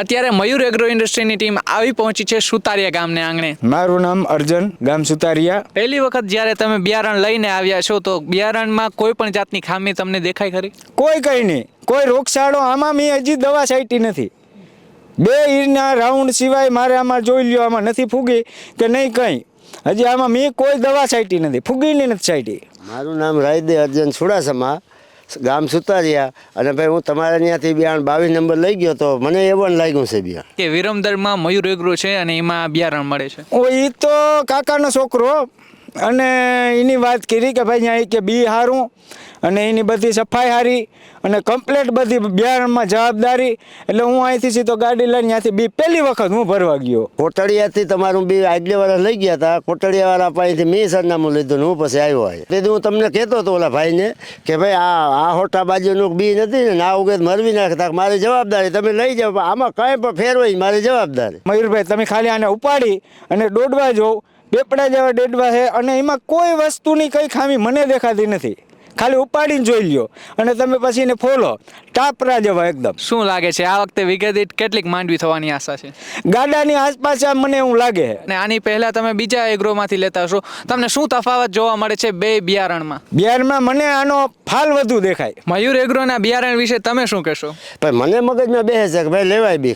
અત્યારે મયુર agro ઇન્ડસ્ટ્રીની team આવી પહોંચી છે સુતારિયા ગામને આંગણે. મારું નામ અર્જન, ગામ સુતારિયા. પહેલી વખત જ્યારે તમે બિયારણ લઈને આવ્યા છો તો બિયારણમાં કોઈ પણ જાતની ખામી તમને દેખાય ખરી? કોઈ કંઈ નહીં, કોઈ રોગચાળો આમાં મેં હજી દવા છાંટી નથી. 2 ઈરના રાઉન્ડ સિવાય મારે આમાં જોઈ લ્યો, આમાં નથી ફૂગી કે નહીં કંઈ. હજી આમાં મેં કોઈ દવા છાંટી નથી, ફૂગીની નથી છાંટી. મારું નામ રાયદે અર્જન સુડાસમા, ગામ સુતારિયા. અને ભાઈ હું તમારા ત્યાંથી બિયારણ 22 નંબર લઈ ગયો તો મને એવું લાગ્યું છે બિયારણ કે વિરમદરમાં મયુર એગ્રો છે અને એમાં બિયારણ મળે છે. ઓ એ તો કાકાનો છોકરો, અને એની વાત કરી કે ભાઈ અહીંયા કે બી સારું અને એની બધી સફાઈ સારી અને કમ્પ્લેટ બધી બિયારણમાં જવાબદારી. એટલે હું અહીંથી સીધો ગાડી લઈને ત્યાંથી બી પહેલી વખત હું ભરવા ગયો. કોટડિયાથી તમારું બી આગલે વર્ષ લઈ ગયા હતા. કોટડિયાવાળા પાસેથી મેં સરનામું લીધું ને હું પછી આવ્યો હોય. તેથી હું તમને કહેતો હતો ઓલા ભાઈને કે ભાઈ આ હોટા બાજુનું બી નથી ને આ ઉગેત મરવી નાખતા, મારી જવાબદારી તમે લઈ જાઓ, આમાં કાંઈ પણ ફેર હોય મારી જવાબદારી. મયુરભાઈ તમે ખાલી આને ઉપાડી અને દોડવા જાઓ, બેપડા જેવા ડેડવા છે અને એમાં કોઈ વસ્તુની કંઈ ખામી મને દેખાતી નથી. ખાલી ઉપાડીને જોઈ લ્યો અને તમે પછી એને ફોલો ટાપરા જેવા એકદમ. શું લાગે છે આ વખતે વિગત દીઠ કેટલીક માંડવી થવાની આશા છે? ગાડાની આસપાસ આ મને એવું લાગે છે. અને આની પહેલા તમે બીજા એગ્રોમાંથી લેતા હશો, તમને શું તફાવત જોવા મળે છે બે બિયારણમાં? બિયારમાં મને આનો ફાલ વધુ દેખાય. મયુર એગ્રોના બિયારણ વિશે તમે શું કહેશો? ભાઈ મને મગજમાં બેસે છે કે ભાઈ લેવાય બી